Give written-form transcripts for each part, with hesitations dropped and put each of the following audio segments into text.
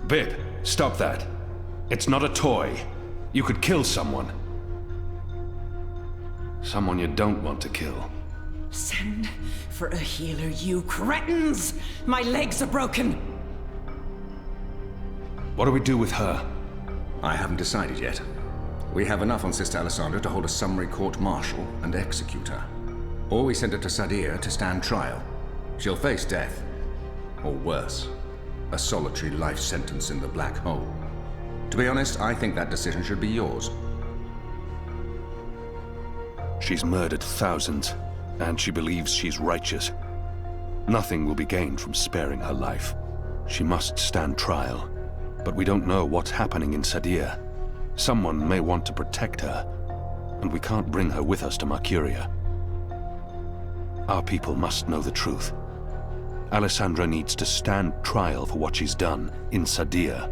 Bip, stop that. It's not a toy. You could kill someone. Someone you don't want to kill. Send for a healer, you cretins! My legs are broken! What do we do with her? I haven't decided yet. We have enough on Sister Alessandra to hold a summary court-martial and execute her. Or we send her to Sadir to stand trial. She'll face death. Or worse, a solitary life sentence in the black hole. To be honest, I think that decision should be yours. She's murdered thousands, and she believes she's righteous. Nothing will be gained from sparing her life. She must stand trial, but we don't know what's happening in Sadir. Someone may want to protect her, and we can't bring her with us to Mercuria. Our people must know the truth. Alessandra needs to stand trial for what she's done in Sadir.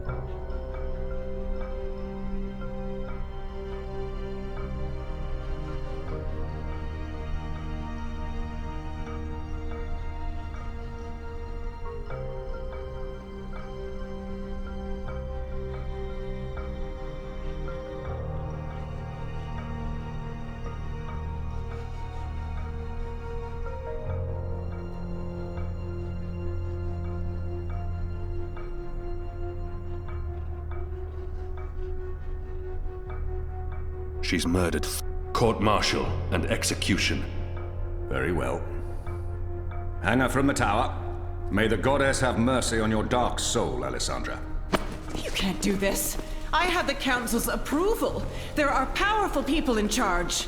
She's murdered. Court-martial and execution. Very well. Hang her from the tower. May the goddess have mercy on your dark soul, Alessandra. You can't do this. I have the Council's approval. There are powerful people in charge.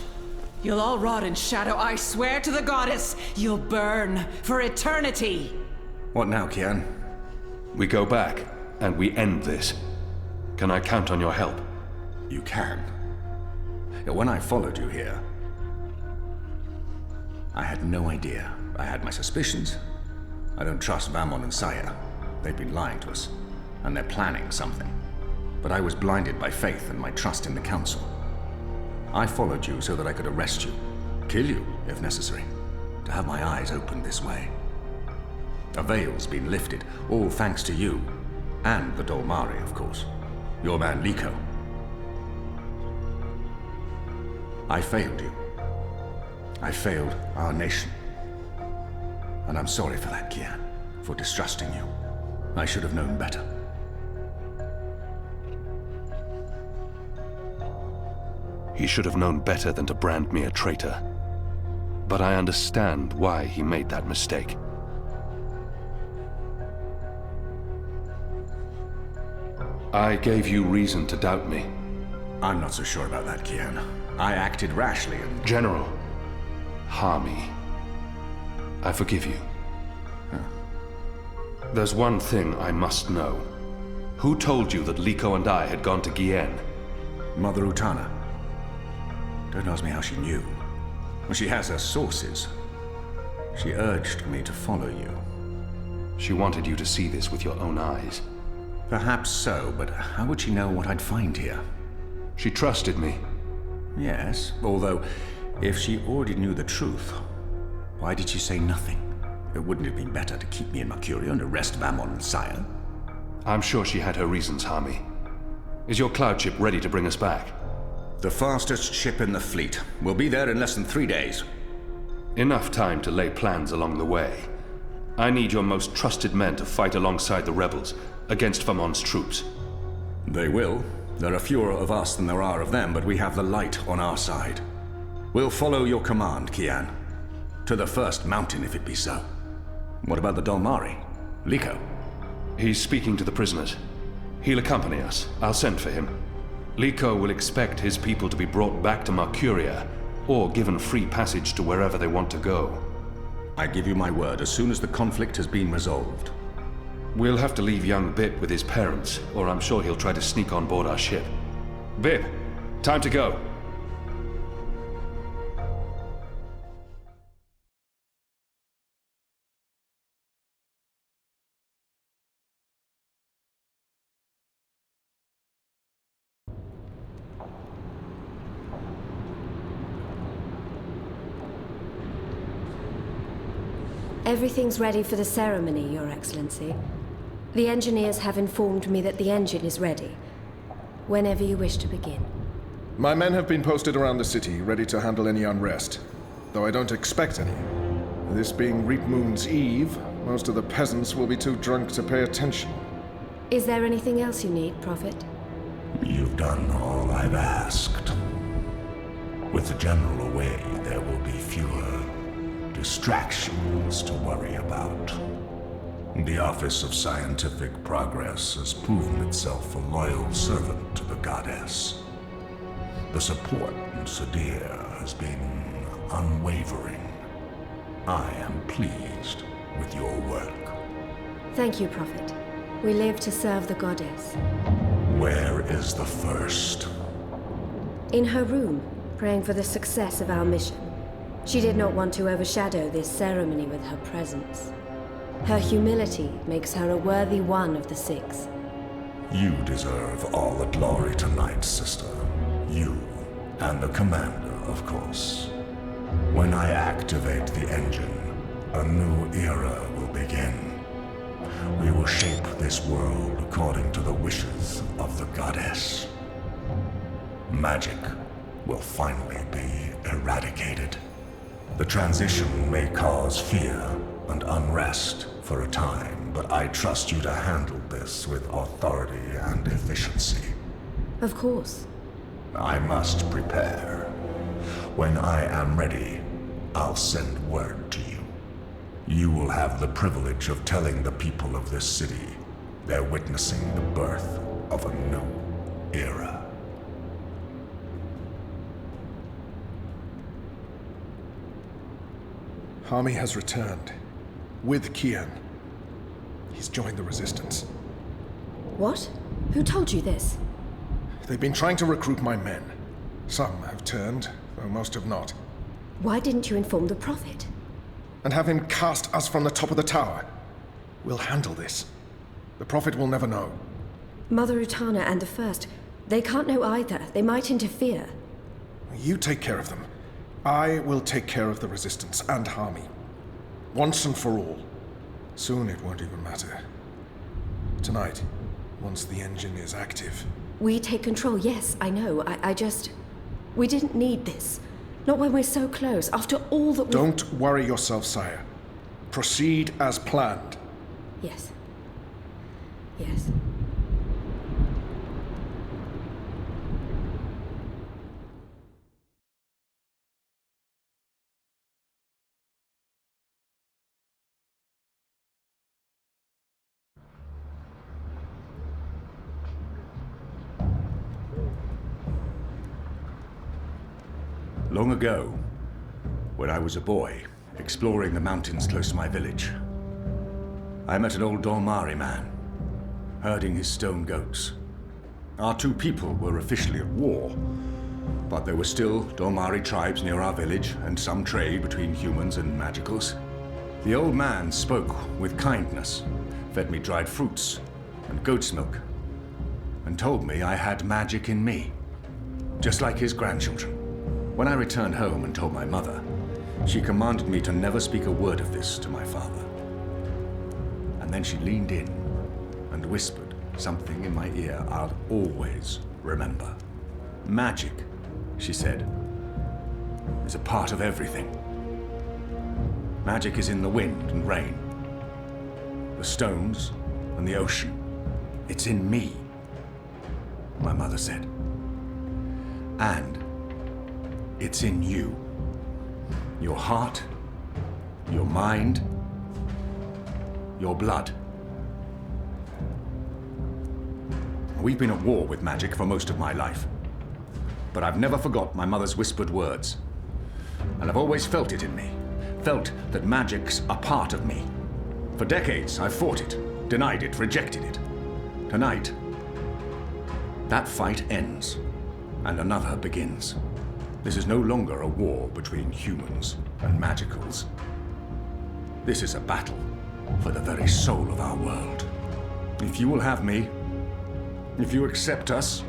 You'll all rot in shadow, I swear to the goddess. You'll burn for eternity. What now, Kian? We go back, and we end this. Can I count on your help? You can. When I followed you here, I had no idea. I had my suspicions. I don't trust Vamon and Saya. They've been lying to us, and they're planning something. But I was blinded by faith and my trust in the Council. I followed you so that I could arrest you, kill you if necessary, to have my eyes opened this way. A veil's been lifted, all thanks to you, and the Dolmari, of course. Your man Liko. I failed you. I failed our nation. And I'm sorry for that, Kian, for distrusting you. I should have known better. He should have known better than to brand me a traitor. But I understand why he made that mistake. I gave you reason to doubt me. I'm not so sure about that, Kian. I acted rashly and... General, Harmy, I forgive you. There's one thing I must know. Who told you that Liko and I had gone to Gien? Mother Utana. Don't ask me how she knew. Well, she has her sources. She urged me to follow you. She wanted you to see this with your own eyes. Perhaps so, but how would she know what I'd find here? She trusted me. Yes, although, if she already knew the truth, why did she say nothing? It wouldn't have been better to keep me in Mercuria and arrest Vamon and Saya? I'm sure she had her reasons, Harmy. Is your cloud ship ready to bring us back? The fastest ship in the fleet. We'll be there in less than 3 days. Enough time to lay plans along the way. I need your most trusted men to fight alongside the rebels, against Vamon's troops. They will. There are fewer of us than there are of them, but we have the light on our side. We'll follow your command, Kian. To the first mountain, if it be so. What about the Dolmari? Liko? He's speaking to the prisoners. He'll accompany us. I'll send for him. Liko will expect his people to be brought back to Mercuria, or given free passage to wherever they want to go. I give you my word, as soon as the conflict has been resolved. We'll have to leave young Bip with his parents, or I'm sure he'll try to sneak on board our ship. Bip, time to go. Everything's ready for the ceremony, Your Excellency. The engineers have informed me that the engine is ready. Whenever you wish to begin. My men have been posted around the city, ready to handle any unrest, though I don't expect any. This being Reap Moon's Eve, most of the peasants will be too drunk to pay attention. Is there anything else you need, Prophet? You've done all I've asked. With the General away, there will be fewer distractions to worry about. The Office of Scientific Progress has proven itself a loyal servant to the Goddess. The support in Sadir has been unwavering. I am pleased with your work. Thank you, Prophet. We live to serve the Goddess. Where is the First? In her room, praying for the success of our mission. She did not want to overshadow this ceremony with her presence. Her humility makes her a worthy one of the Six. You deserve all the glory tonight, sister. You, and the Commander, of course. When I activate the engine, a new era will begin. We will shape this world according to the wishes of the Goddess. Magic will finally be eradicated. The transition may cause fear and unrest for a time, but I trust you to handle this with authority and efficiency. Of course. I must prepare. When I am ready, I'll send word to you. You will have the privilege of telling the people of this city they're witnessing the birth of a new era. Hami has returned. With Kian. He's joined the Resistance. What? Who told you this? They've been trying to recruit my men. Some have turned, though most have not. Why didn't you inform the Prophet? And have him cast us from the top of the tower. We'll handle this. The Prophet will never know. Mother Utana and the First, they can't know either. They might interfere. You take care of them. I will take care of the Resistance and Hami. Once and for all. Soon it won't even matter. Tonight, once the engine is active. We take control, yes, I know. I just... We didn't need this. Not when we're so close, after all that we... Don't worry yourself, sire. Proceed as planned. Yes. Yes. Long ago, when I was a boy, exploring the mountains close to my village, I met an old Dolmari man, herding his stone goats. Our two people were officially at war, but there were still Dolmari tribes near our village and some trade between humans and magicals. The old man spoke with kindness, fed me dried fruits and goat's milk, and told me I had magic in me, just like his grandchildren. When I returned home and told my mother, she commanded me to never speak a word of this to my father. And then she leaned in and whispered something in my ear I'll always remember. Magic, she said, is a part of everything. Magic is in the wind and rain, the stones and the ocean. It's in me, my mother said. And it's in you. Your heart, your mind, your blood. We've been at war with magic for most of my life, but I've never forgot my mother's whispered words. And I've always felt it in me, felt that magic's a part of me. For decades, I've fought it, denied it, rejected it. Tonight, that fight ends, and another begins. This is no longer a war between humans and magicals. This is a battle for the very soul of our world. If you will have me, if you accept us,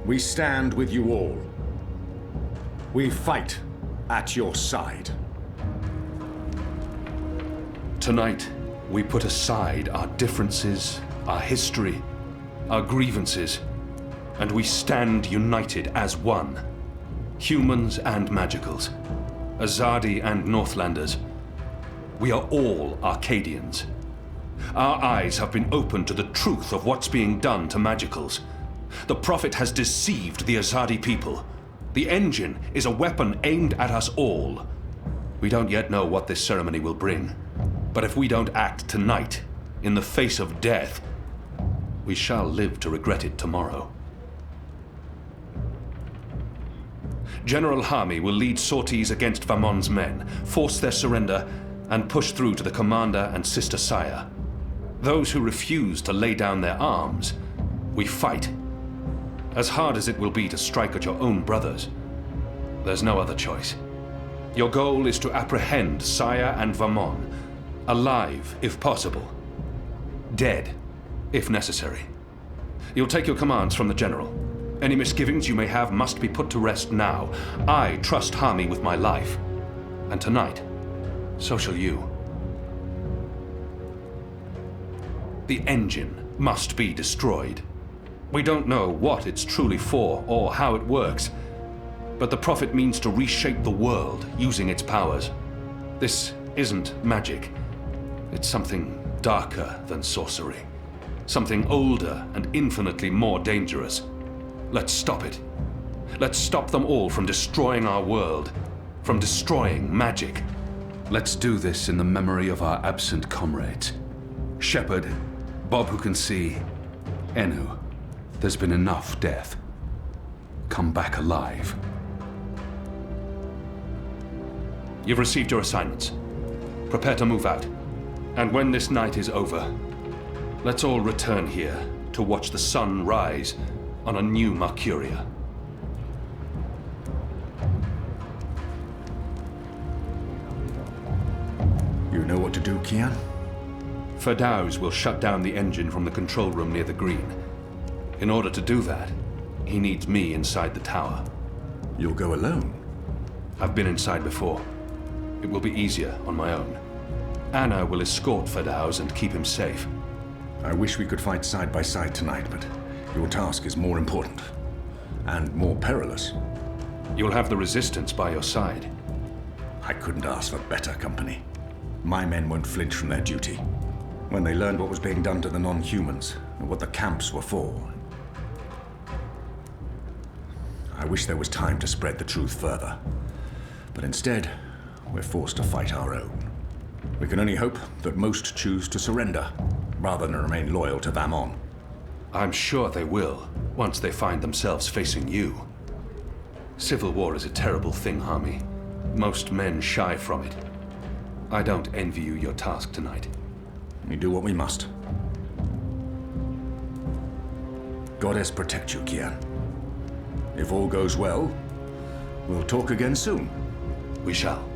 we stand with you all. We fight at your side. Tonight, We put aside our differences, our history, our grievances, and we stand united as one. Humans and magicals, Azadi and Northlanders. We are all Arcadians. Our eyes have been opened to the truth of what's being done to magicals. The Prophet has deceived the Azadi people. The engine is a weapon aimed at us all. We don't yet know what this ceremony will bring, but if we don't act tonight, in the face of death, we shall live to regret it tomorrow. General Hami will lead sorties against Vamon's men, force their surrender, and push through to the commander and Sister Saya. Those who refuse to lay down their arms, we fight. As hard as it will be to strike at your own brothers, there's no other choice. Your goal is to apprehend Saya and Vamon, alive if possible, dead if necessary. You'll take your commands from the General. Any misgivings you may have must be put to rest now. I trust Hami with my life. And tonight, so shall you. The engine must be destroyed. We don't know what it's truly for or how it works, but the Prophet means to reshape the world using its powers. This isn't magic. It's something darker than sorcery. Something older and infinitely more dangerous. Let's stop it. Let's stop them all from destroying our world, from destroying magic. Let's do this in the memory of our absent comrades. Shepard, Bob who can see, Enu. There's been enough death. Come back alive. You've received your assignments. Prepare to move out. And when this night is over, let's all return here to watch the sun rise on a new Mercuria. You know what to do, Kian? Ferdows will shut down the engine from the control room near the green. In order to do that, he needs me inside the tower. You'll go alone? I've been inside before. It will be easier on my own. Anna will escort Ferdows and keep him safe. I wish we could fight side by side tonight, but your task is more important. And more perilous. You'll have the Resistance by your side. I couldn't ask for better company. My men won't flinch from their duty. When they learned what was being done to the non-humans, and what the camps were for. I wish there was time to spread the truth further. But instead, we're forced to fight our own. We can only hope that most choose to surrender, rather than remain loyal to Vamon. I'm sure they will, once they find themselves facing you. Civil war is a terrible thing, Hami. Most men shy from it. I don't envy you your task tonight. We do what we must. Goddess protect you, Kian. If all goes well, we'll talk again soon. We shall.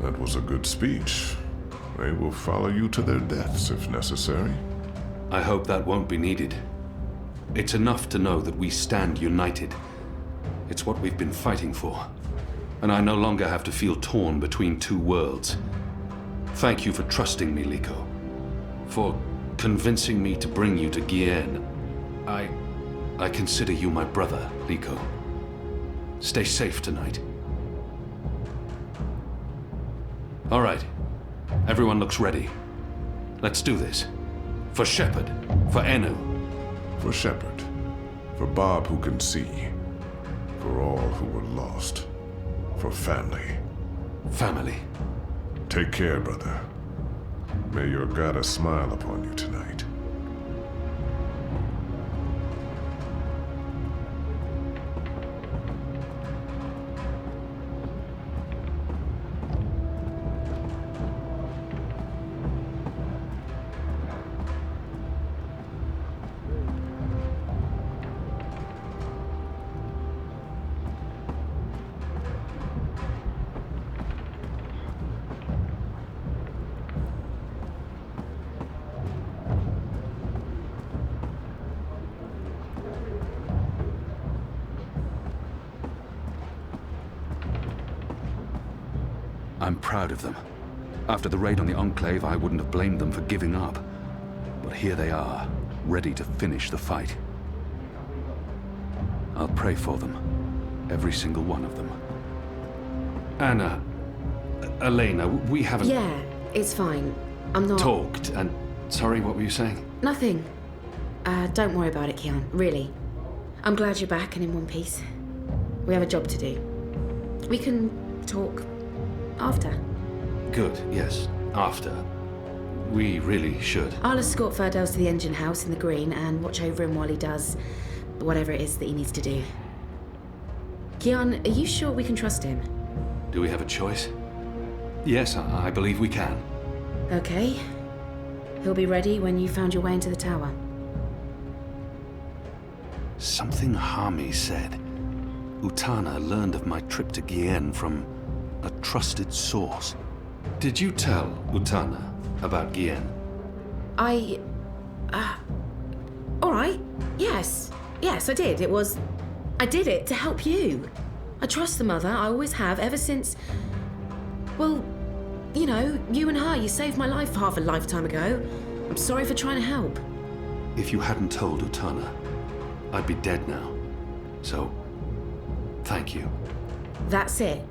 That was a good speech. They will follow you to their deaths if necessary. I hope that won't be needed. It's enough to know that we stand united. It's what we've been fighting for. And I no longer have to feel torn between two worlds. Thank you for trusting me, Liko. For convincing me to bring you to Gien. I consider you my brother, Liko. Stay safe tonight. All right. Everyone looks ready. Let's do this. For Shepard. For Enu. For Shepard. For Bob who can see. For all who were lost. For family. Family. Take care, brother. May your goddess smile upon you tonight. I'm proud of them. After the raid on the Enclave, I wouldn't have blamed them for giving up. But here they are, ready to finish the fight. I'll pray for them. Every single one of them. Anna, Elena, we haven't... Yeah, it's fine. I'm not... talked, and... Sorry, what were you saying? Nothing. Don't worry about it, Kian. Really. I'm glad you're back and in one piece. We have a job to do. We can talk after. Good, yes. After. We really should. I'll escort Ferdels to the engine house in the green and watch over him while he does whatever it is that he needs to do. Kian, are you sure we can trust him? Do we have a choice? Yes, I believe we can. Okay. He'll be ready when you found your way into the tower. Something Hami said. Utana learned of my trip to Gien from a trusted source. Did you tell Utana about Gien? All right. Yes. Yes, I did. I did it to help you. I trust the mother. I always have, ever since... Well, you know, you and her, you saved my life half a lifetime ago. I'm sorry for trying to help. If you hadn't told Utana, I'd be dead now. So, thank you. That's it.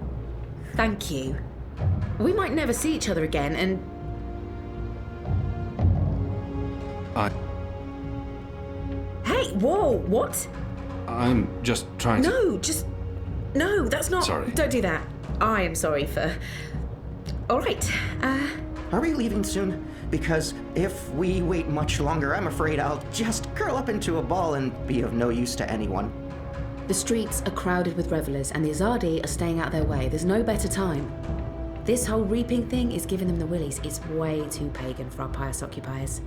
Thank you. We might never see each other again, and... Hey, whoa, what? I'm just trying to... No, that's not... Sorry. Don't do that. I am sorry for... All right, Are we leaving soon? Because if we wait much longer, I'm afraid I'll just curl up into a ball and be of no use to anyone. The streets are crowded with revelers, and the Azadi are staying out their way. There's no better time. This whole reaping thing is giving them the willies. It's way too pagan for our pious occupiers.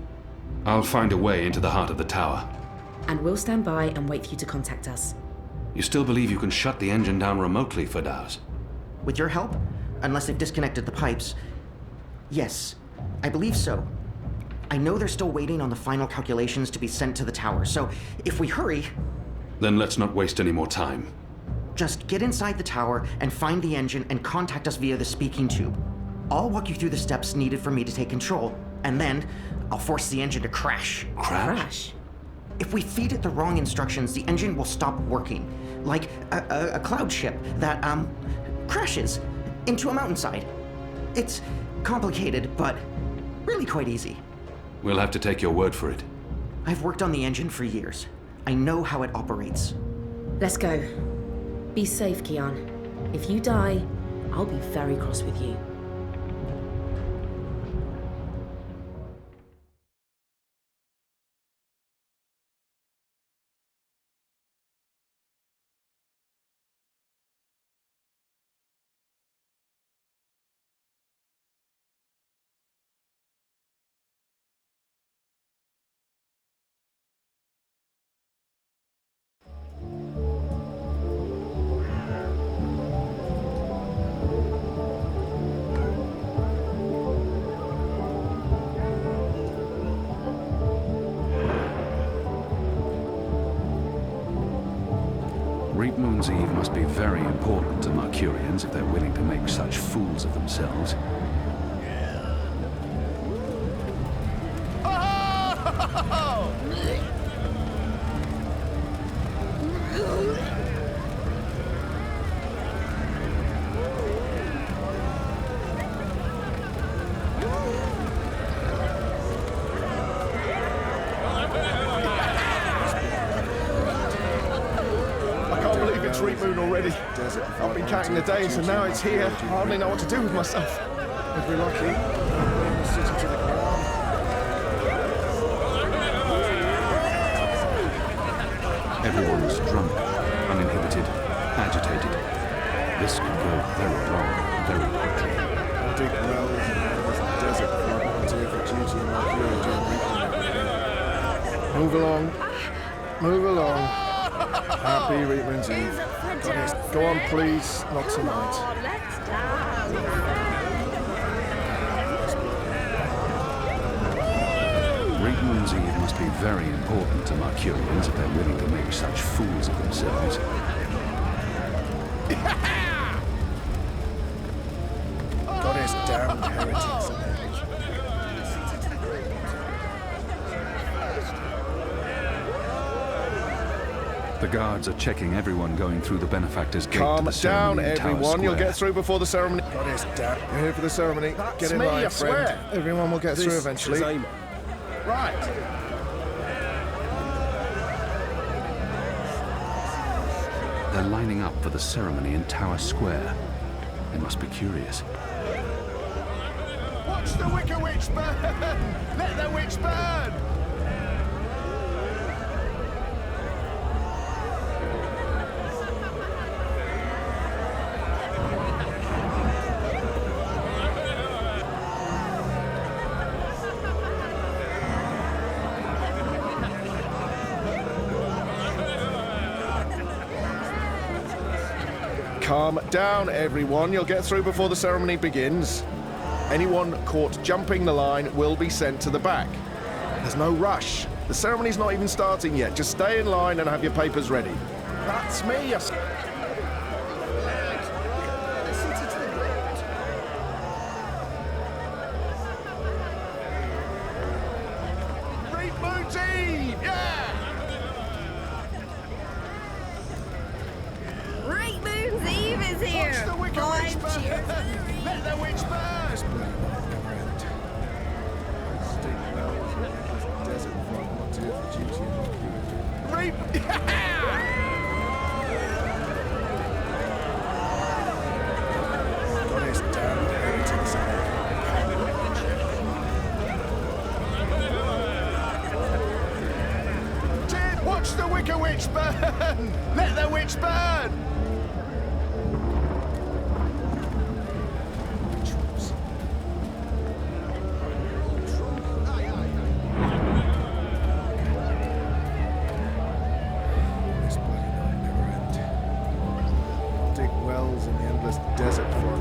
I'll find a way into the heart of the tower. And we'll stand by and wait for you to contact us. You still believe you can shut the engine down remotely, Ferdow's? With your help? Unless they've disconnected the pipes. Yes, I believe so. I know they're still waiting on the final calculations to be sent to the tower, so if we hurry... Then let's not waste any more time. Just get inside the tower and find the engine and contact us via the speaking tube. I'll walk you through the steps needed for me to take control, and then I'll force the engine to crash. Crash? If we feed it the wrong instructions, the engine will stop working. Like a cloud ship that, crashes into a mountainside. It's complicated, but really quite easy. We'll have to take your word for it. I've worked on the engine for years. I know how it operates. Let's go. Be safe, Kian. If you die, I'll be very cross with you. Moon's Eve must be very important to Mercurians if they're willing to make such fools of themselves. Already. I've been counting the days and now it's here. I hardly know what to do with myself. If we're lucky, bring the city to the ground. Everyone's drunk, uninhibited, agitated. This could go very wrong, very quickly. I'll dig wells and there's a desert volunteer for duty in Mercury during weekend. Move along. Move along. Happy Reapman's Eve. Go on, please. Not tonight. Reapman's Eve must be very important to Mercurians if they're willing to make such fools of themselves. Goddess damned heretics. The guards are checking everyone going through the benefactor's gate. Calm to the down, ceremony in Tower everyone. You'll Square. get through before the ceremony. Goddess damn. You're here for the ceremony. Get in me, line, I swear. friend. Everyone will get through eventually. Right. They're lining up for the ceremony in Tower Square. They must be curious. Watch the Wicker Witch burn! Let the witch burn! Calm down, everyone. You'll get through before the ceremony begins. Anyone caught jumping the line will be sent to the back. There's no rush. The ceremony's not even starting yet. Just stay in line and have your papers ready. That's me, you Reapman's Eve! Yeah! Reapman's Eve is here! Watch the Wicker Witch Five burn! cheers for the Reap. Let the witch burn! Reap! Goddess damned heretics. Watch the Wicker Witch burn! Let the witch burn! This bloody night never ends. I'll dig wells in the endless desert for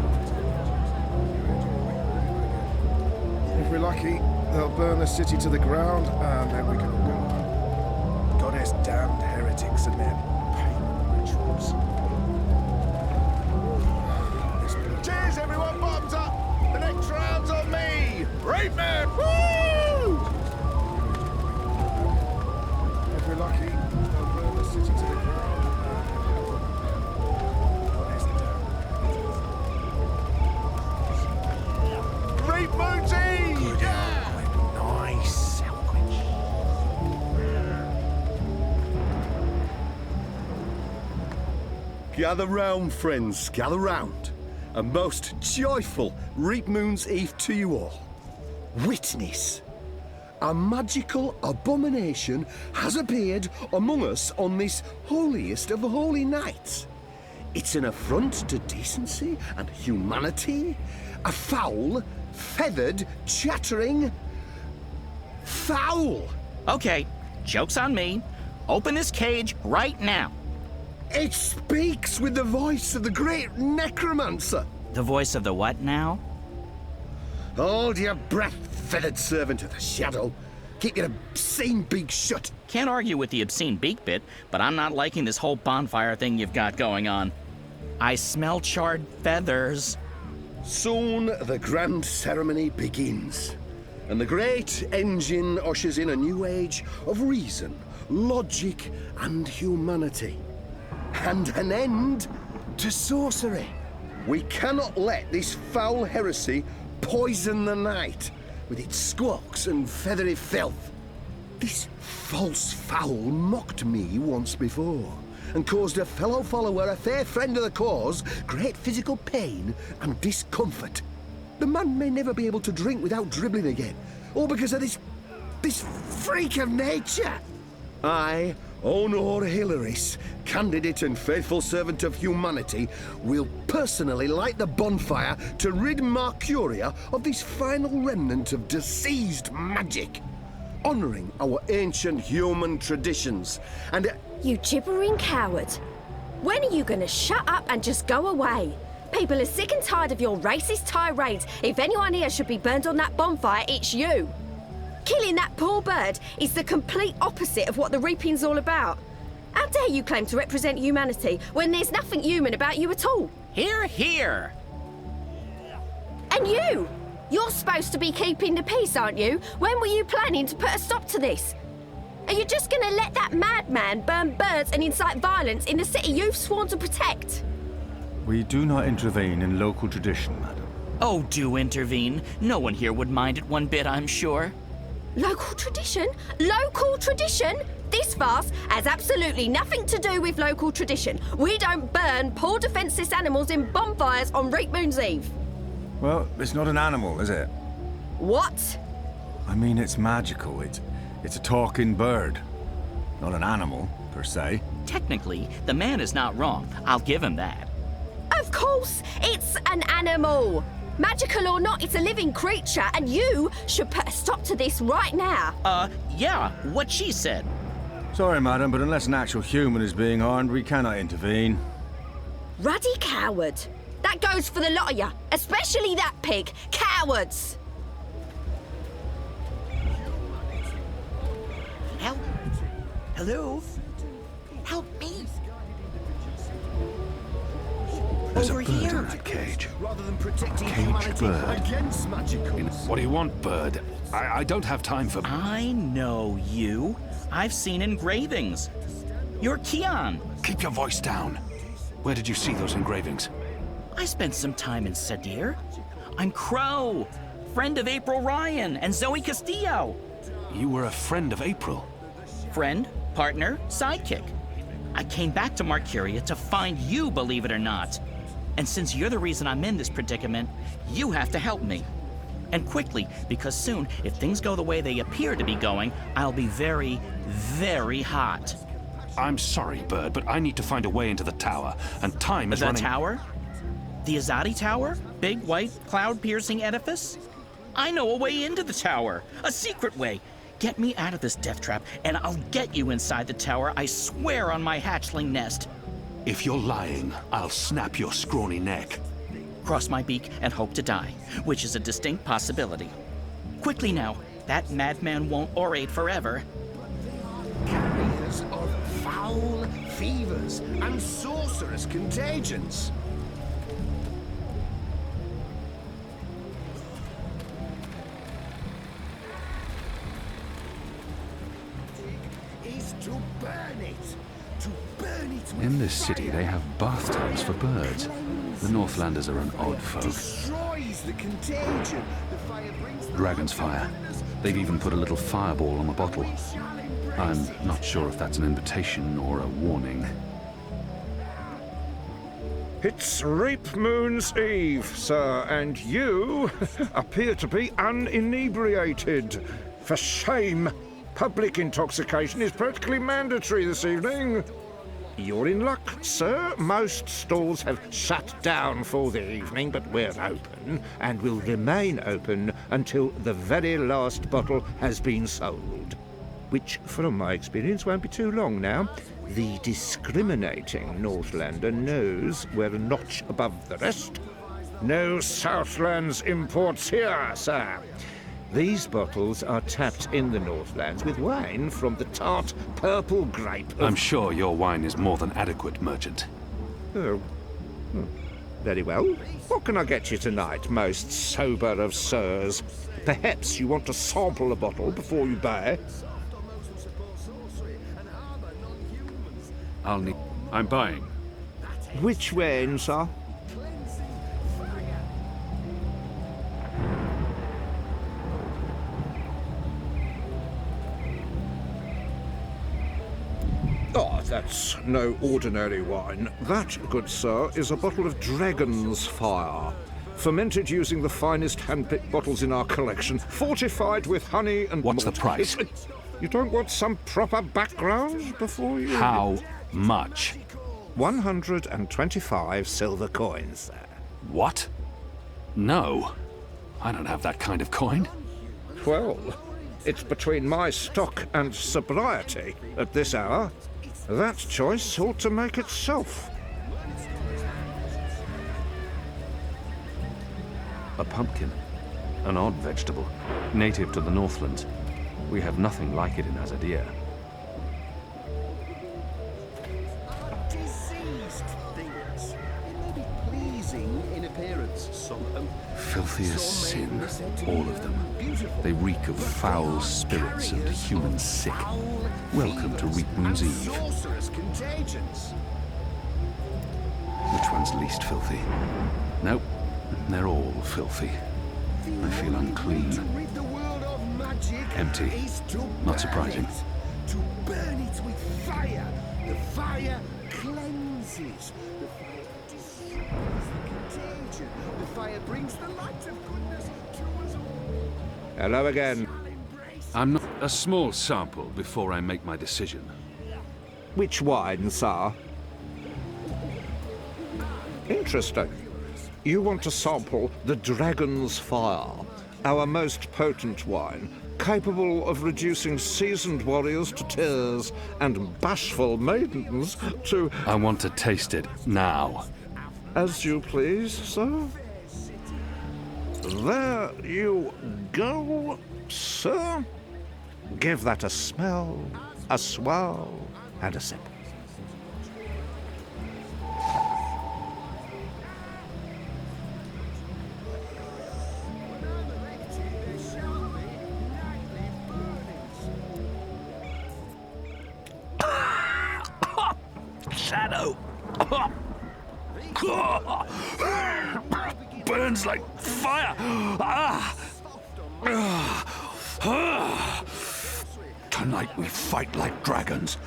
If we're lucky, they'll burn the city to the ground, and then we can all go. Goddess damned heretics and their pagan rituals. Cheers, everyone! Bottoms up! The next round's on me! Reapman! Woo! If we're lucky, they'll burn the city to the ground. Goddess damned. Reapman's Eve! Yeah! Nice. Gather round, friends, gather round. A most joyful Reapman's Eve to you all. Witness. A magical abomination has appeared among us on this holiest of holy nights. It's an affront to decency and humanity. A foul, feathered, chattering... fowl! Okay, joke's on me. Open this cage right now. It speaks with the voice of the great necromancer. The voice of the what now? Hold your breath, feathered servant of the shadow. Keep your obscene beak shut. Can't argue with the obscene beak bit, but I'm not liking this whole bonfire thing you've got going on. I smell charred feathers. Soon the grand ceremony begins, and the great engine ushers in a new age of reason, logic, and humanity. And an end to sorcery. We cannot let this foul heresy poison the night with its squawks and feathery filth. This false fowl mocked me once before, and caused a fellow follower, a fair friend of the cause, great physical pain and discomfort. The man may never be able to drink without dribbling again, all because of this freak of nature. I, Honor Hilaris, candidate and faithful servant of humanity, will personally light the bonfire to rid Mercuria of this final remnant of diseased magic, honoring our ancient human traditions and... You gibbering coward. When are you gonna shut up and just go away? People are sick and tired of your racist tirades. If anyone here should be burned on that bonfire, it's you. Killing that poor bird is the complete opposite of what the reaping's all about. How dare you claim to represent humanity when there's nothing human about you at all? Hear, hear! And you! You're supposed to be keeping the peace, aren't you? When were you planning to put a stop to this? Are you just gonna let that madman burn birds and incite violence in the city you've sworn to protect? We do not intervene in local tradition, madam. Oh, do intervene. No one here would mind it one bit, I'm sure. Local tradition? Local tradition? This farce has absolutely nothing to do with local tradition. We don't burn poor defenseless animals in bonfires on Reap Moon's Eve. Well, it's not an animal, is it? What? I mean, it's magical. It's a talking bird. Not an animal, per se. Technically, the man is not wrong. I'll give him that. Of course, it's an animal. Magical or not, it's a living creature, and you should put a stop to this right now. Yeah, what she said. Sorry, madam, but unless an actual human is being harmed, we cannot intervene. Ruddy coward. That goes for the lot of you, especially that pig. Cowards! Help. Hello? Help me. There's Over a bird here. in that cage. Rather than protecting Caged humanity bird. against magicals. What do you want, bird? I don't have time for... I know you. I've seen engravings. You're Keon. Keep your voice down. Where did you see those engravings? I spent some time in Sadir. I'm Crow, friend of April Ryan and Zoe Castillo. You were a friend of April. Friend, partner, sidekick. I came back to Mercuria to find you, believe it or not. And since you're the reason I'm in this predicament, you have to help me. And quickly, because soon, if things go the way they appear to be going, I'll be very, very hot. I'm sorry, Bird, but I need to find a way into the tower, and time is running... The tower? The Azadi Tower? Big, white, cloud-piercing edifice? I know a way into the tower. A secret way. Get me out of this death trap, and I'll get you inside the tower, I swear on my hatchling nest. If you're lying, I'll snap your scrawny neck. Cross my beak and hope to die, which is a distinct possibility. Quickly now, that madman won't orate forever. Carriers of foul fevers and sorcerous contagions. Is to burn it. To burn it with In this city, they have bathtubs for birds. The Northlanders are an odd folk. destroys the contagion. The fire brings the Dragon's fire. They've even put a little fireball on the bottle. I'm not sure if that's an invitation or a warning. It's Reap Moon's Eve, sir, and you appear to be uninebriated. For shame! Public intoxication is practically mandatory this evening. You're in luck, sir. Most stalls have shut down for the evening, but we're open and will remain open until the very last bottle has been sold. Which, from my experience, won't be too long now. The discriminating Northlander knows we're a notch above the rest. No Southlands imports here, sir. These bottles are tapped in the Northlands with wine from the tart purple grape of... I'm sure your wine is more than adequate, merchant. Oh. Very well. What can I get you tonight, most sober of sirs? Perhaps you want to sample a bottle before you buy? I'm buying. Which wine, sir? Oh, that's no ordinary wine. That, good sir, is a bottle of Dragon's Fire. Fermented using the finest hand-picked bottles in our collection, fortified with honey and What's malt. the price? You don't want some proper background before you... How much? 125 silver coins, sir. What? No. I don't have that kind of coin. Well, it's between my stock and sobriety at this hour. That choice ought to make itself. A pumpkin. An odd vegetable. Native to the Northlands. We have nothing like it in Azadir. Diseased things. It may be pleasing in appearance, some of them. Filthy as sin, all of them. They reek of foul spirits and human sick. Welcome to Reapmoon's Eve. Sorcerous contagions. Which one's least filthy? Nope, they're all filthy. I feel unclean. The world of magic Empty. is to Not surprising. to burn it with fire. The fire cleanses. The fire destroys the contagion. The fire brings the light of goodness to us all. Hello again. I'm not a small sample before I make my decision. Which wine, sir? Interesting. You want to sample the Dragon's Fire, our most potent wine, capable of reducing seasoned warriors to tears and bashful maidens to... I want to taste it now. As you please, sir. There you go, sir. Give that a smell, a swirl, and a sip. Shadow! Burns like fire! Tonight we fight like dragons.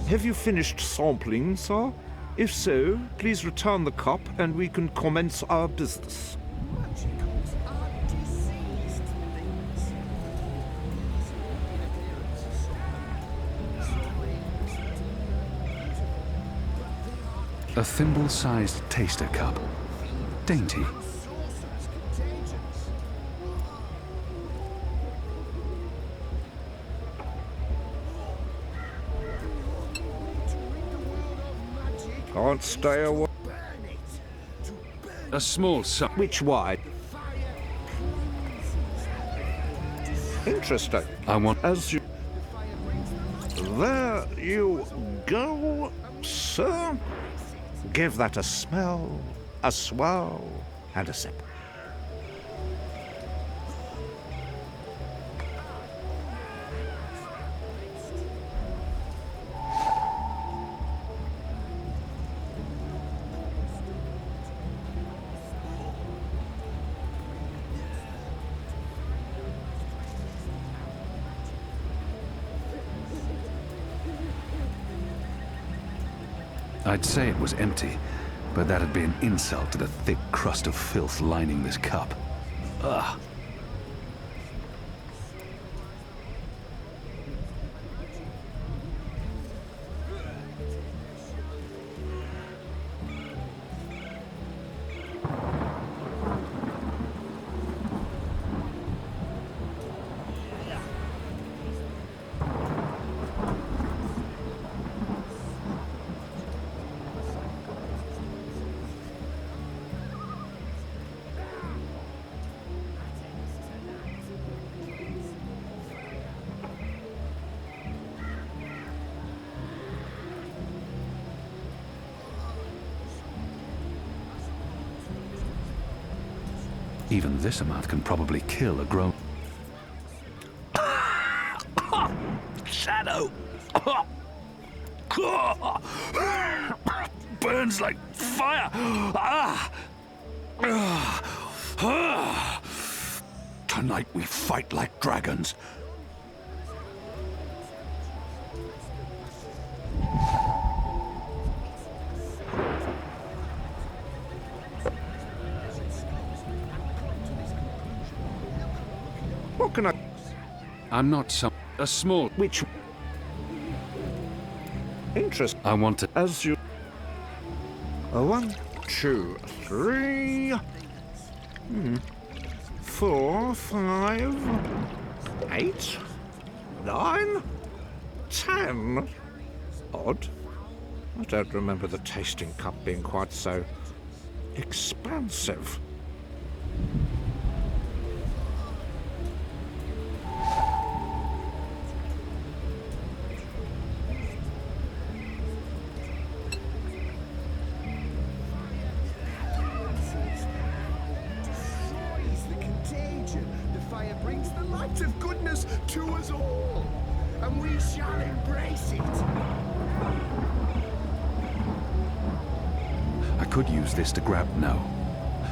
Have you finished sampling, sir? If so, please return the cup and we can commence our business. A thimble-sized taster cup. Dainty. Can't stay away. A small size. Which wine? Interesting. I want... As you... There you go, sir. Give that a smell, a swirl, and a sip. I'd say it was empty, but that'd be an insult to the thick crust of filth lining this cup. Ugh. Even this amount can probably kill a grown... Shadow! Burns like fire! Tonight we fight like dragons. What can I... I'm not some... a small... Which... Interest... I want to... As you... 1, 2, 3... 4, 5... 8... 9... 10... Odd. I don't remember the tasting cup being quite so... expansive. Of goodness to us all, and we shall embrace it. I could use this to grab... No.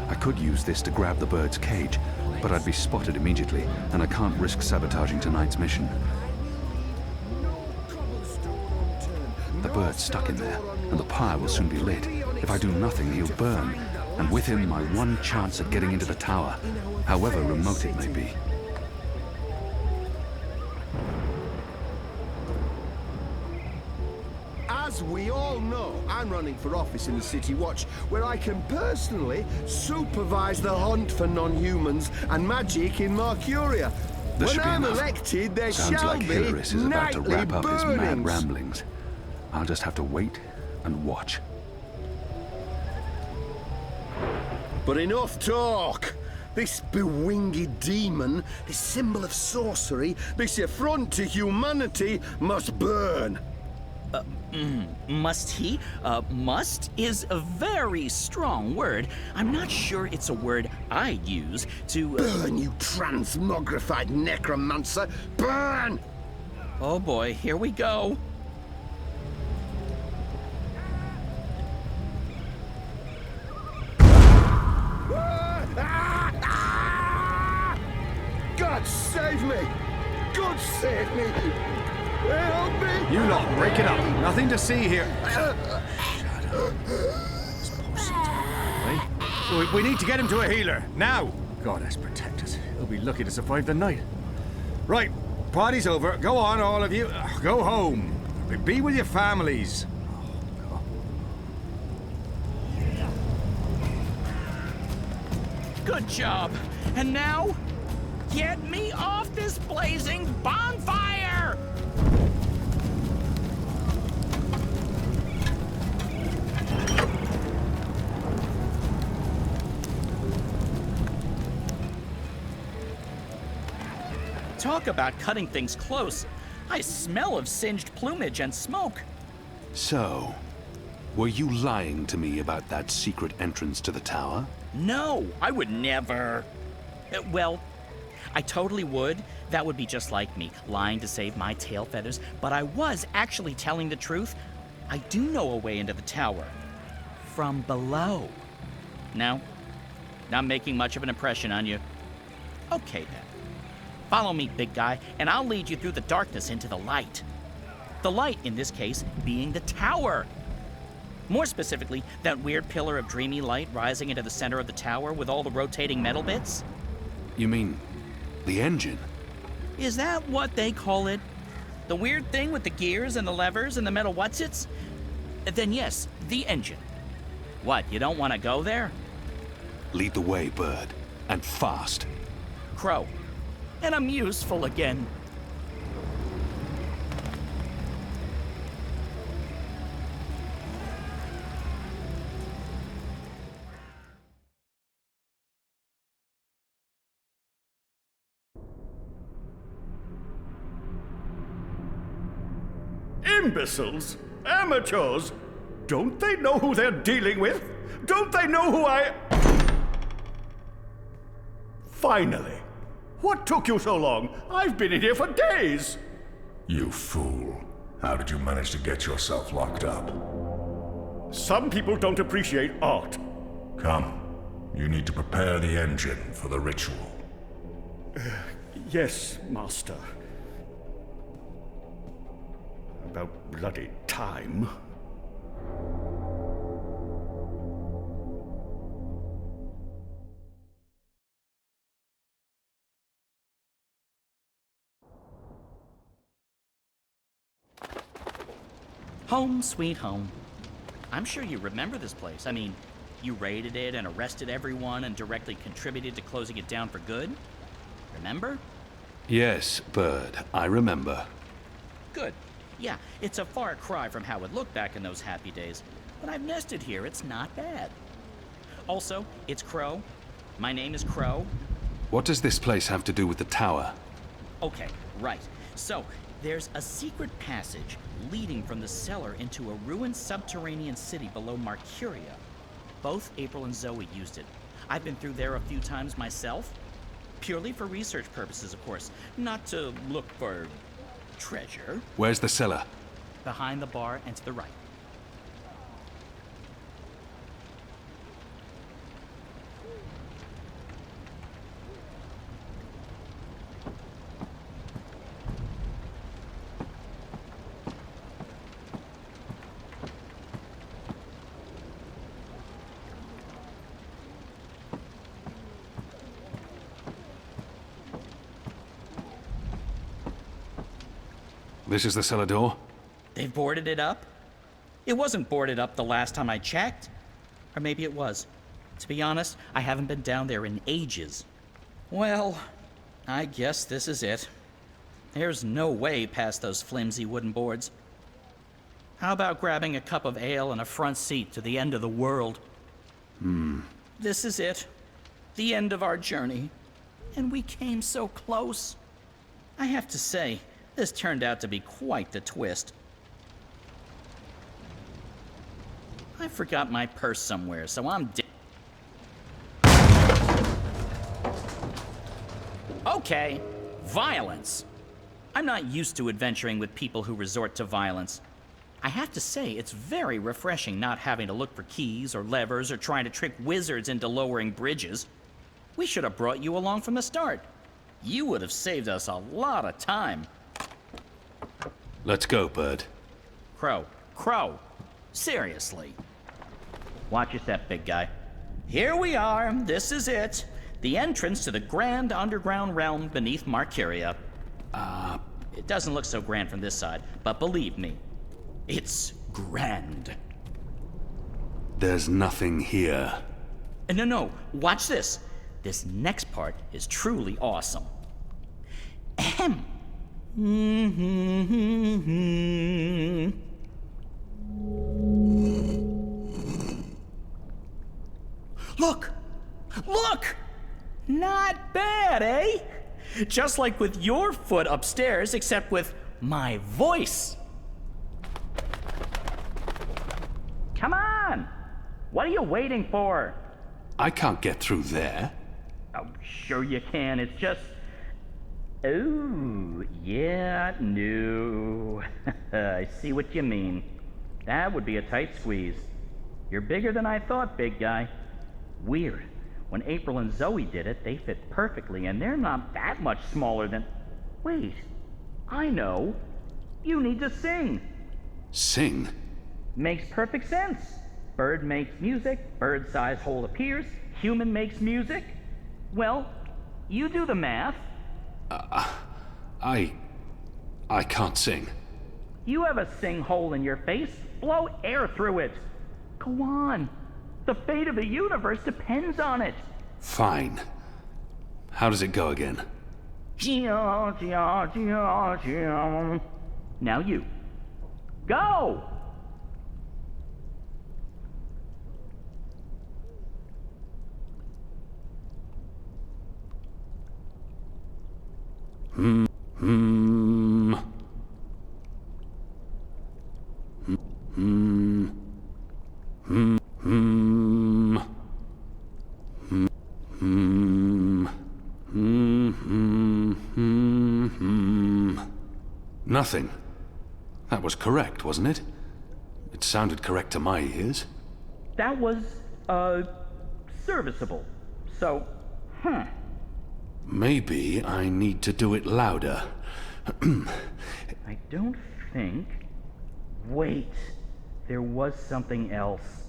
I could use this to grab the bird's cage, but I'd be spotted immediately, and I can't risk sabotaging tonight's mission. The bird's stuck in there, and the pyre will soon be lit. If I do nothing, he'll burn, and with him my one chance at getting into the tower, however remote it may be. As we all know, I'm running for office in the City Watch, where I can personally supervise the hunt for non-humans and magic in Marcuria. This When should be I'm enough. elected, there Sounds shall like be Hilaris is about to nightly wrap up his mad burnings. ramblings. I'll just have to wait and watch. But enough talk! This bewinged demon, this symbol of sorcery, this affront to humanity, must burn. Must he? Must is a very strong word. I'm not sure it's a word I use to... Burn, you transmogrified necromancer! Burn! Oh boy, here we go. God save me! God save me! Help me! You lot, break it up. Nothing to see here. We need to get him to a healer, now! Goddess protect us. He'll be lucky to survive the night. Right, party's over. Go on, all of you. Go home. Be with your families. Good job. And now, get me off this blazing bonfire! Talk about cutting things close. I smell of singed plumage and smoke. So, were you lying to me about that secret entrance to the tower? No, I would never. Well, I totally would. That would be just like me, lying to save my tail feathers. But I was actually telling the truth. I do know a way into the tower. From below. No? Not making much of an impression on you. Okay then. Follow me, big guy, and I'll lead you through the darkness into the light. The light, in this case, being the tower. More specifically, that weird pillar of dreamy light rising into the center of the tower with all the rotating metal bits? You mean the engine? Is that what they call it? The weird thing with the gears and the levers and the metal whatsits? Then yes, the engine. What, you don't want to go there? Lead the way, Bird. And fast. Crow. And I'm useful again. Imbeciles? Amateurs? Don't they know who they're dealing with? Don't they know who I... Finally. What took you so long? I've been in here for days. You fool. How did you manage to get yourself locked up? Some people don't appreciate art. Come. You need to prepare the engine for the ritual. Yes, Master. About bloody time. Home sweet home. I'm sure you remember this place. I mean, you raided it and arrested everyone and directly contributed to closing it down for good. Remember? Yes, Bird, I remember. Good. Yeah, it's a far cry from how it looked back in those happy days, but I've nested here. It's not bad. Also, it's Crow. My name is Crow. What does this place have to do with the tower? Okay, right. So, there's a secret passage leading from the cellar into a ruined subterranean city below Marcuria. Both April and Zoe used it. I've been through there a few times myself. Purely for research purposes, of course. Not to look for treasure. Where's the cellar? Behind the bar and to the right. This is the cellar door? They've boarded it up? It wasn't boarded up the last time I checked. Or maybe it was. To be honest, I haven't been down there in ages. Well, I guess this is it. There's no way past those flimsy wooden boards. How about grabbing a cup of ale and a front seat to the end of the world? This is it. The end of our journey. And we came so close. I have to say, this turned out to be quite the twist. I forgot my purse somewhere, so I'm Okay, violence. I'm not used to adventuring with people who resort to violence. I have to say, it's very refreshing not having to look for keys or levers or trying to trick wizards into lowering bridges. We should have brought you along from the start. You would have saved us a lot of time. Let's go, Bird. Crow. Seriously. Watch your step, big guy. Here we are. This is it. The entrance to the grand underground realm beneath Marcuria. It doesn't look so grand from this side, but believe me, it's grand. There's nothing here. No. Watch this. This next part is truly awesome. Ahem. Look! Not bad, eh? Just like with your foot upstairs, except with my voice. Come on! What are you waiting for? I can't get through there. Oh, sure you can. It's just... Oh, yeah, no. I see what you mean. That would be a tight squeeze. You're bigger than I thought, big guy. Weird. When April and Zoe did it, they fit perfectly, and they're not that much smaller than... Wait, I know. You need to sing. Sing? Makes perfect sense. Bird makes music, bird-sized hole appears, human makes music. Well, you do the math. I can't sing. You have a sing hole in your face. Blow air through it. Go on. The fate of the universe depends on it. Fine. How does it go again? Now you. Go! Nothing. That was correct, wasn't it? It sounded correct to my ears. That was, serviceable. So, Maybe I need to do it louder. I don't think... Wait. There was something else.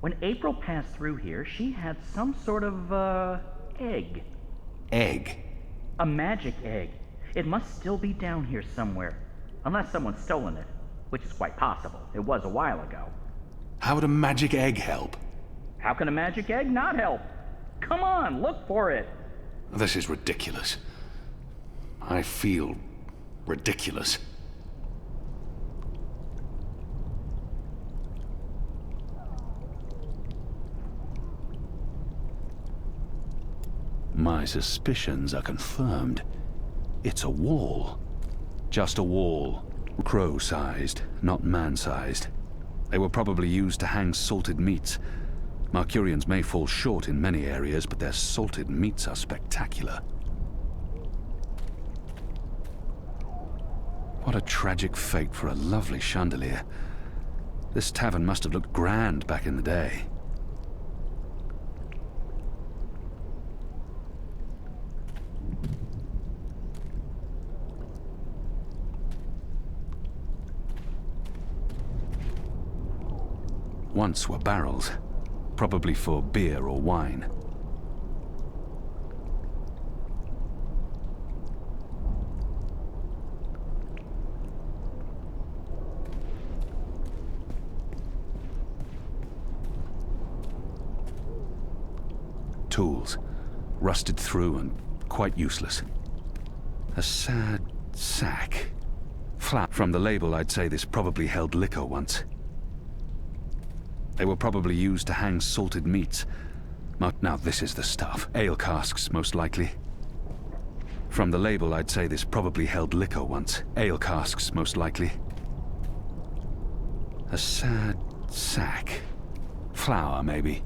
When April passed through here, she had some sort of, egg. Egg? A magic egg. It must still be down here somewhere. Unless someone's stolen it. Which is quite possible. It was a while ago. How would a magic egg help? How can a magic egg not help? Come on, look for it. This is ridiculous. I feel ridiculous. My suspicions are confirmed. It's a wall. Just a wall. Crow-sized, not man-sized. They were probably used to hang salted meats. Markurians may fall short in many areas, but their salted meats are spectacular. What a tragic fate for a lovely chandelier. This tavern must have looked grand back in the day. Once were barrels, probably for beer or wine. Tools, rusted through and quite useless. A sad sack. Flat from the label, I'd say this probably held liquor once. They were probably used to hang salted meats. Now this is the stuff. Ale casks, most likely. From the label, I'd say this probably held liquor once. Ale casks, most likely. A sad sack. Flour, maybe.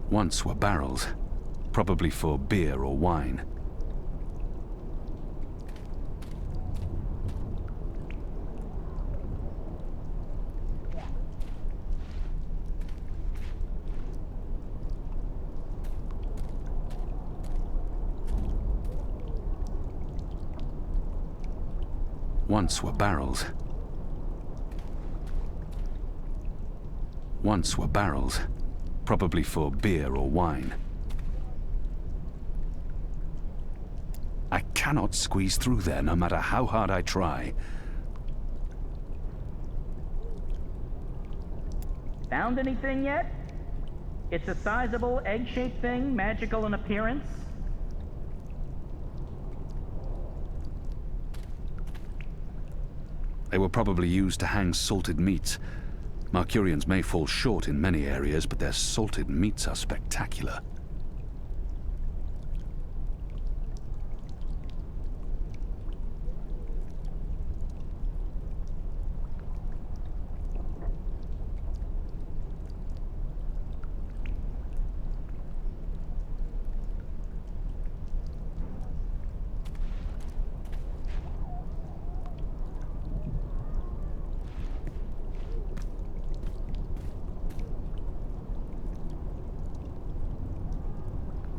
Once were barrels, probably for beer or wine. Once were barrels. Once were barrels. Probably for beer or wine. I cannot squeeze through there no matter how hard I try. Found anything yet? It's a sizable egg-shaped thing, magical in appearance. They were probably used to hang salted meats. Markurians may fall short in many areas, but their salted meats are spectacular.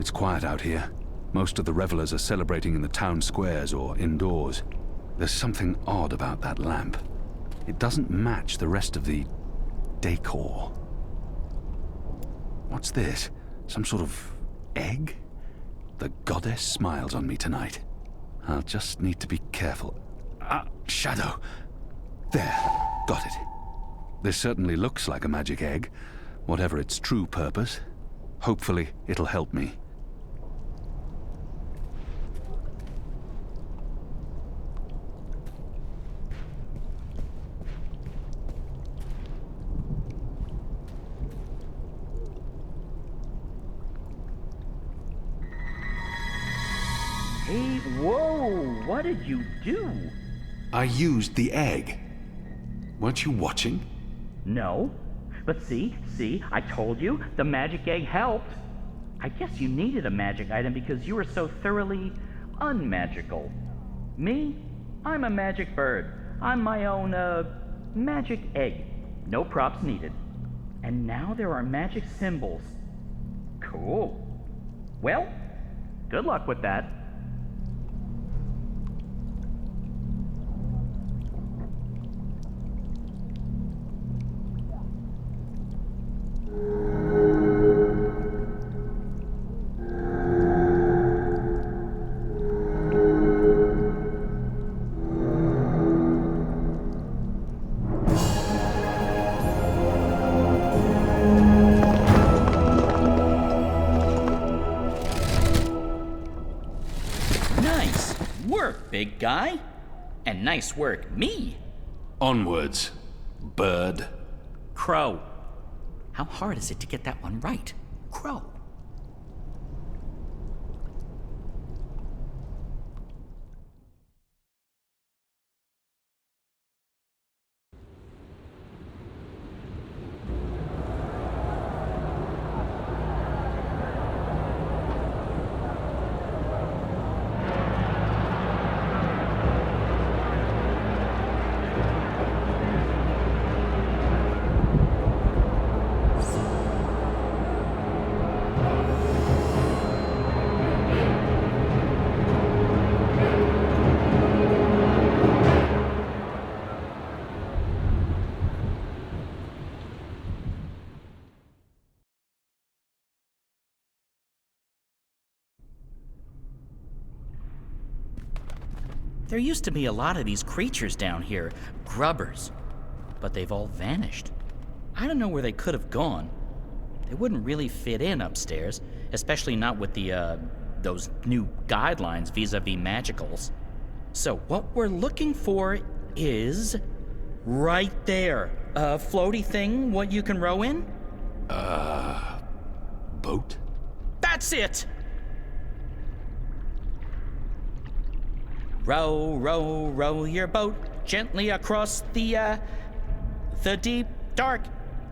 It's quiet out here. Most of the revelers are celebrating in the town squares or indoors. There's something odd about that lamp. It doesn't match the rest of the decor. What's this? Some sort of egg? The goddess smiles on me tonight. I'll just need to be careful. Shadow. There, got it. This certainly looks like a magic egg, whatever its true purpose. Hopefully, it'll help me. Hey, whoa! What did you do? I used the egg. Weren't you watching? No. But see, I told you, the magic egg helped. I guess you needed a magic item because you were so thoroughly unmagical. Me? I'm a magic bird. I'm my own, magic egg. No props needed. And now there are magic symbols. Cool. Well, good luck with that. Big guy. And nice work, me. Onwards, bird. Crow. How hard is it to get that one right? Crow. There used to be a lot of these creatures down here, grubbers, but they've all vanished. I don't know where they could have gone. They wouldn't really fit in upstairs, especially not with the, those new guidelines vis-a-vis magicals. So what we're looking for is right there. A floaty thing, what you can row in? Boat? That's it! Row, row, row your boat gently across the deep, dark,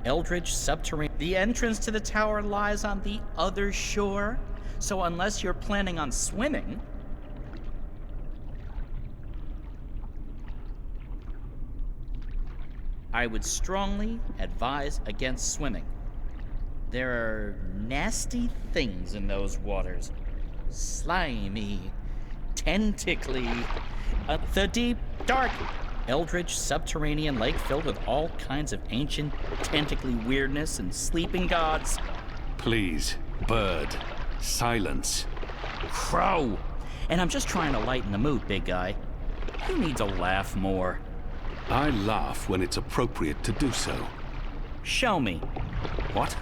eldritch subterranean. The entrance to the tower lies on the other shore, so unless you're planning on swimming, I would strongly advise against swimming. There are nasty things in those waters. Slimy, tentacly. The deep, dark, eldritch subterranean lake filled with all kinds of ancient, tentacly weirdness and sleeping gods. Please, bird, silence. Crow! And I'm just trying to lighten the mood, big guy. You need to laugh more. I laugh when it's appropriate to do so. Show me. What?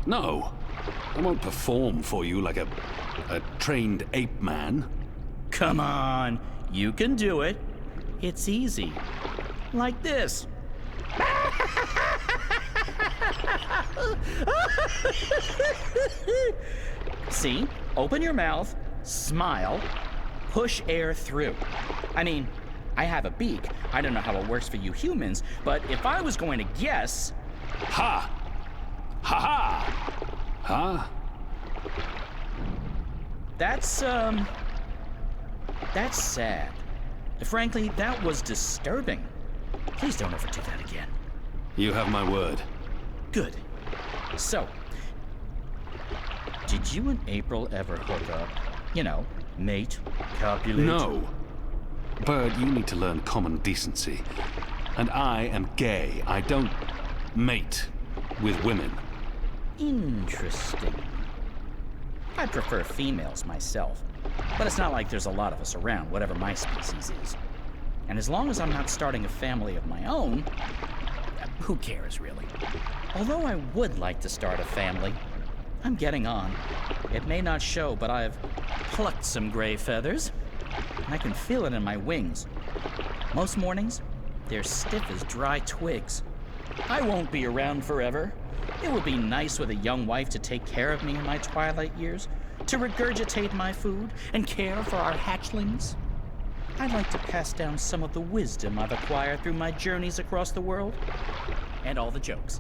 No. I won't perform for you like a trained ape man. Come on, you can do it. It's easy. Like this. See? Open your mouth, smile, push air through. I mean, I have a beak. I don't know how it works for you humans, but if I was going to guess... Ha! Ha ha! Huh? That's sad. Frankly, that was disturbing. Please don't ever do that again. You have my word. Good. So, Did you and April ever hook up? You know, mate, copulate? No. Bird, you need to learn common decency. And I am gay. I don't mate with women. Interesting. I prefer females myself, but it's not like there's a lot of us around, whatever my species is. And as long as I'm not starting a family of my own, who cares, really? Although I would like to start a family, I'm getting on. It may not show, but I've plucked some gray feathers. I can feel it in my wings. Most mornings, they're stiff as dry twigs. I won't be around forever. It would be nice with a young wife to take care of me in my twilight years, to regurgitate my food and care for our hatchlings. I'd like to pass down some of the wisdom I've acquired through my journeys across the world. And all the jokes.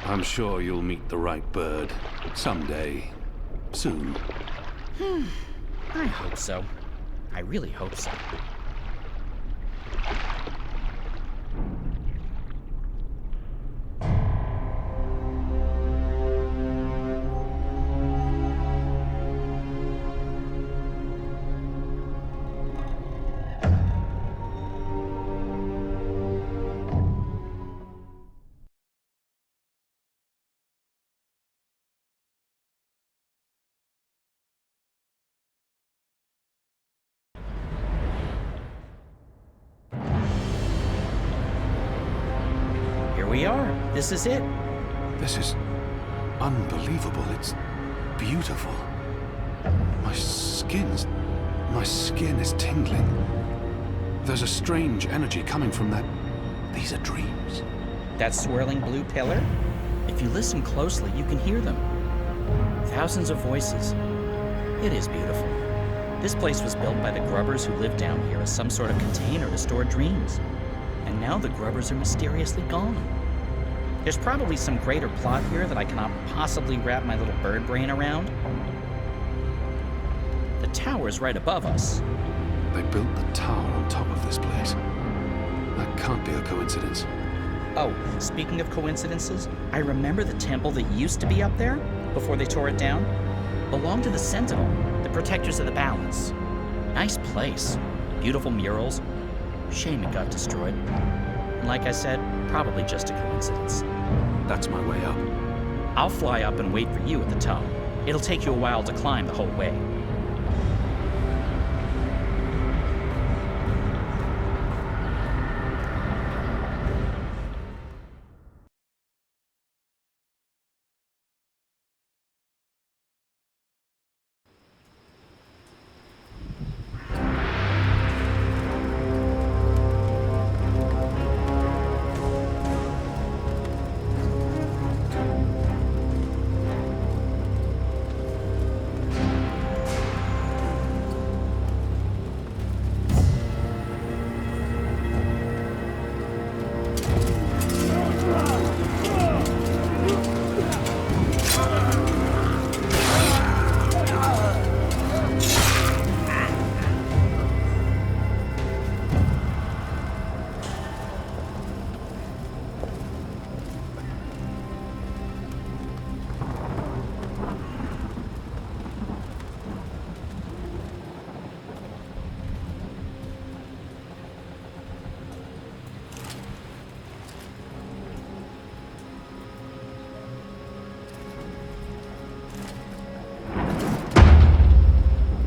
I'm sure you'll meet the right bird. Someday. Soon. I hope so. I really hope so. We are. This is it. This is unbelievable. It's beautiful. My skin is tingling. There's a strange energy coming from that. These are dreams. That swirling blue pillar? If you listen closely, you can hear them. Thousands of voices. It is beautiful. This place was built by the grubbers who lived down here as some sort of container to store dreams. And now the grubbers are mysteriously gone. There's probably some greater plot here that I cannot possibly wrap my little bird brain around. The tower's right above us. They built the tower on top of this place. That can't be a coincidence. Oh, speaking of coincidences, I remember the temple that used to be up there, before they tore it down, belonged to the Sentinel, the protectors of the balance. Nice place. Beautiful murals. Shame it got destroyed. And like I said, probably just a coincidence. That's my way up. I'll fly up and wait for you at the top. It'll take you a while to climb the whole way.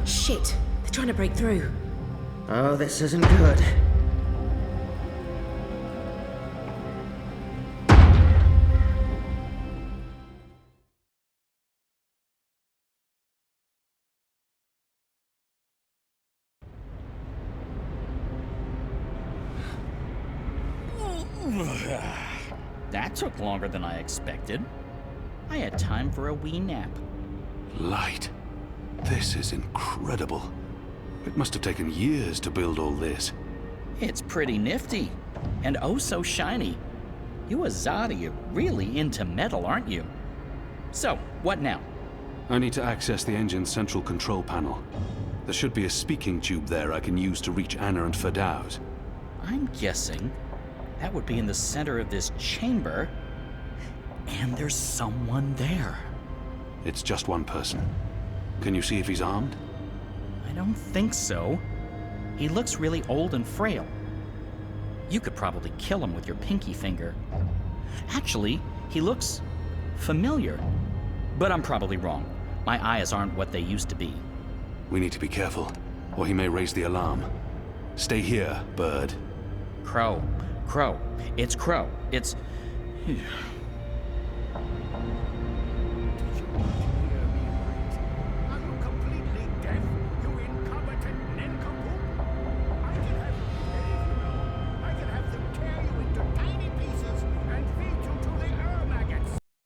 Shit! They're trying to break through. Oh, this isn't good. That took longer than I expected. I had time for a wee nap. Light. This is incredible. It must have taken years to build all this. It's pretty nifty. And oh so shiny. You Azadi are really into metal, aren't you? So, what now? I need to access the engine's central control panel. There should be a speaking tube there I can use to reach Anna and Ferdows. I'm guessing that would be in the center of this chamber. And there's someone there. It's just one person. Can you see if he's armed? I don't think so. He looks really old and frail. You could probably kill him with your pinky finger. Actually, he looks familiar. But I'm probably wrong. My eyes aren't what they used to be. We need to be careful, or he may raise the alarm. Stay here, Bird. Crow. Crow. It's Crow. It's...